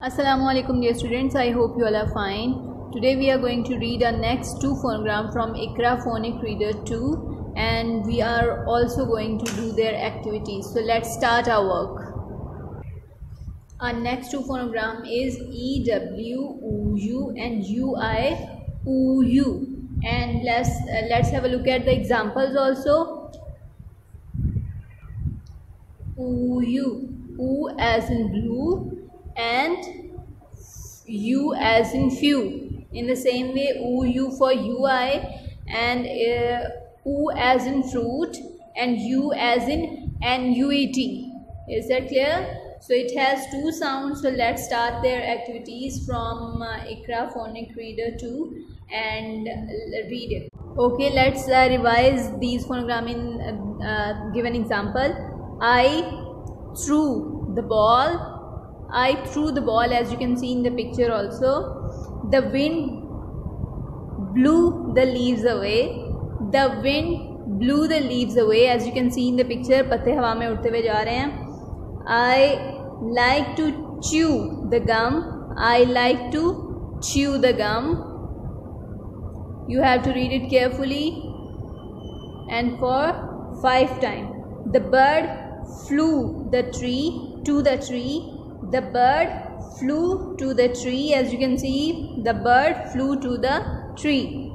Assalamu alaikum dear students, I hope you all are fine. Today we are going to read our next two phonogram from Iqra Phonic Reader 2 and we are also going to do their activities. So let's start our work. Our next two phonogram is EW, OU and UI, OU. And let's have a look at the examples also. OU, U as in blue and U as in few. In the same way, OU for UI and U as in fruit and U as in NUET. Is that clear? So it has two sounds. So let's start their activities from Iqra Phonic Reader 2 and read it. Okay, let's revise these phonogram in given example. I threw the ball. I threw the ball, as you can see in the picture also. The wind blew the leaves away. The wind blew the leaves away, as you can see in the picture. पत्ते हवा में उड़ते हुए जा रहे हैं. I like to chew the gum. I like to chew the gum. You have to read it carefully and for 5 times. The bird flew the tree to the tree. The bird flew to the tree. As you can see, the bird flew to the tree.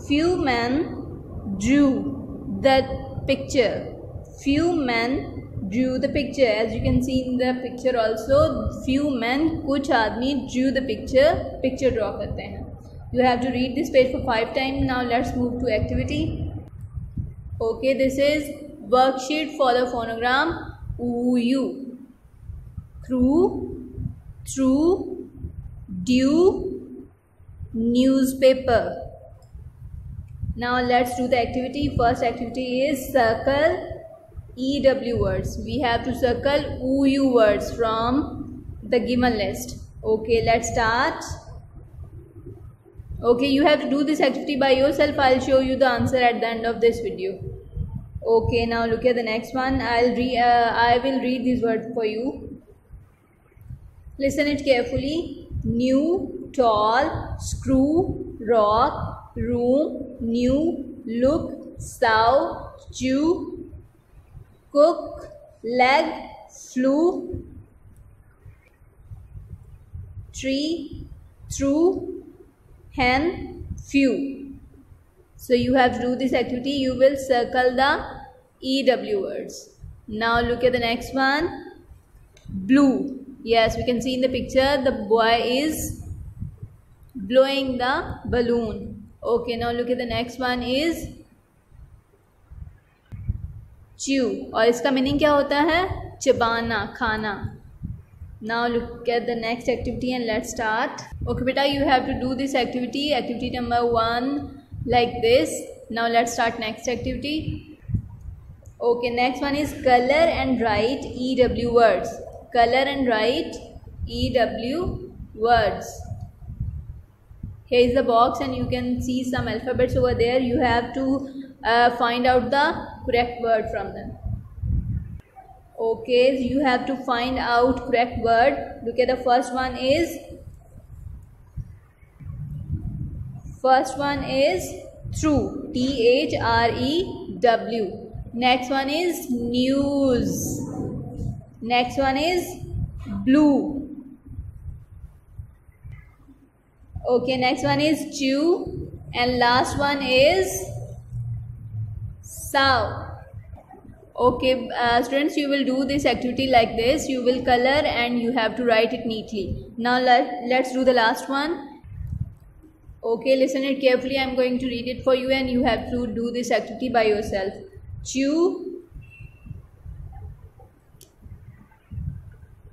Few men drew the picture. Few men drew the picture. As you can see in the picture also, few men, कुछ आदमी drew the picture. Picture draw करते हैं. You have to read this page for 5 times. Now let's move to activity. Okay, this is worksheet for the phonogram OU. Through, due, newspaper. Now let's do the activity. First activity is circle EW words. We have to circle OU words from the given list. Okay, let's start. Okay, you have to do this activity by yourself. I'll show you the answer at the end of this video. Okay, now look at the next one. I will read these words for you. Listen it carefully. New, tall, screw, rock, room, new, look, sow, chew, cook, leg, flew, tree, through, hen, few. So you have to do this activity. You will circle the EW words. Now look at the next one. Blue. Yes, we can see in the picture the boy is blowing the balloon. Okay, now look at the next one is chew. और इसका meaning क्या होता है? चबाना, खाना. Now look at the next activity and let's start. Okay, beta, you have to do this activity. Activity number 1 like this. Now let's start next activity. Okay, next one is color and write EW words. Color and write EW words. Here is the box and you can see some alphabets over there. You have to find out the correct word from them. Okay, you have to find out correct word. Look at the first one is through. THREW. Next one is news. Next one is blue. Okay, next one is chew and last one is sow. Okay, students, you will do this activity like this. You will color and you have to write it neatly. Now let's do the last one. Okay, listen it carefully. I'm going to read it for you and you have to do this activity by yourself. Chew,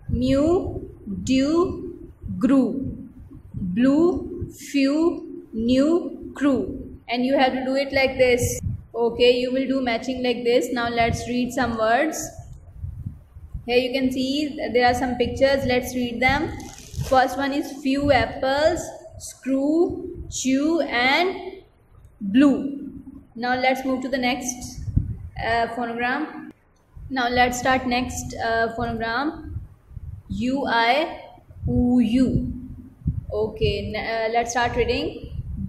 mew, dew, grew, blue, few, new, crew. And you have to do it like this. Okay, you will do matching like this. Now let's read some words. Here you can see there are some pictures. Let's read them. First one is few apples, screw, chew and blue. Now let's move to the next phonogram. Now let's start next phonogram. UI OU. Okay, let's start reading.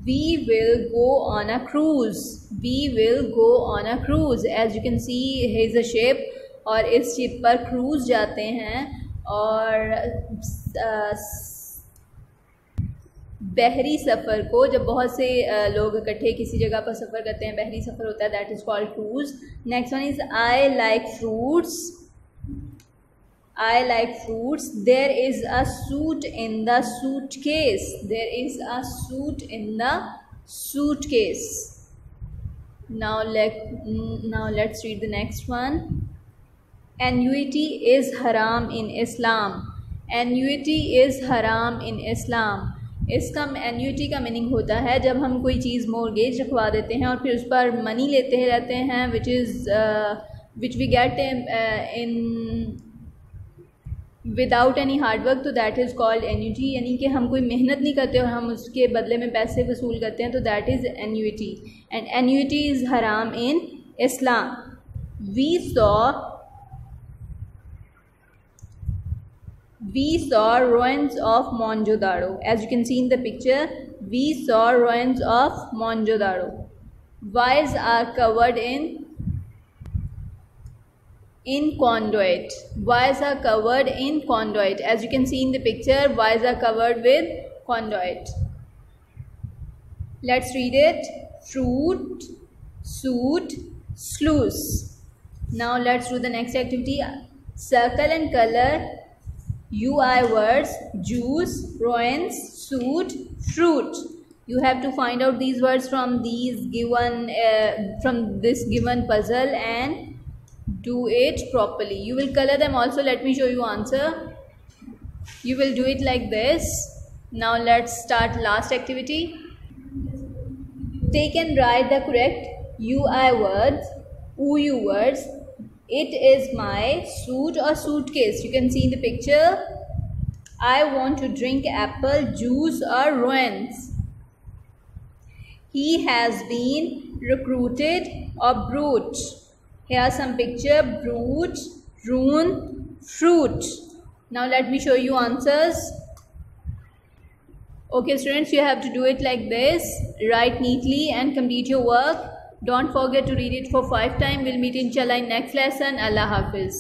We will go on a cruise. We will go on a cruise. As you can see, here is a ship, और इस ship पर cruise जाते हैं, और बहरी सफ़र को जब बहुत से लोग इकट्ठे किसी जगह पर सफ़र करते हैं, बहरी सफ़र होता है, that is called cruise. Next one is I like fruits. I like fruits. There is a suit in the suitcase. There is a suit in the suitcase. Now let's read the next one. Annuity is haram in Islam. Annuity is haram in Islam. इसका annuity का meaning होता है जब हम कोई चीज़ mortgage रखवा देते हैं और फिर उस पर मनी लेते रहते हैं, which we get in without any hard work, तो दैट इज़ कॉल्ड एन्यूटी. यानी कि हम कोई मेहनत नहीं करते और हम उसके बदले में पैसे वसूल करते हैं, तो that is annuity. And annuity is हराम इन इस्लाम. We saw ruins of Mohenjo-daro. As you can see in the picture, we saw ruins of Mohenjo-daro. Wires are covered in conduit. Wires are covered in conduit. As you can see in the picture, wires are covered with conduit. Let's read it. Fruit, suit, sluice. Now let's do the next activity. Circle and color UI words: juice, ruins, suit, fruit. You have to find out these words from this given puzzle and do it properly. You will color them also. Let me show you answer. You will do it like this. Now let's start last activity. Take and write the correct UI words, OU words. It is my suit or suitcase. You can see in the picture. I want to drink apple juice or ruins. He has been recruited or brute. Here are some picture: brute, rune, fruit. Now let me show you answers. Okay students, you have to do it like this. Write neatly and complete your work. Don't forget to read it for 5 times. We'll meet inshallah in next lesson. Allah Hafiz.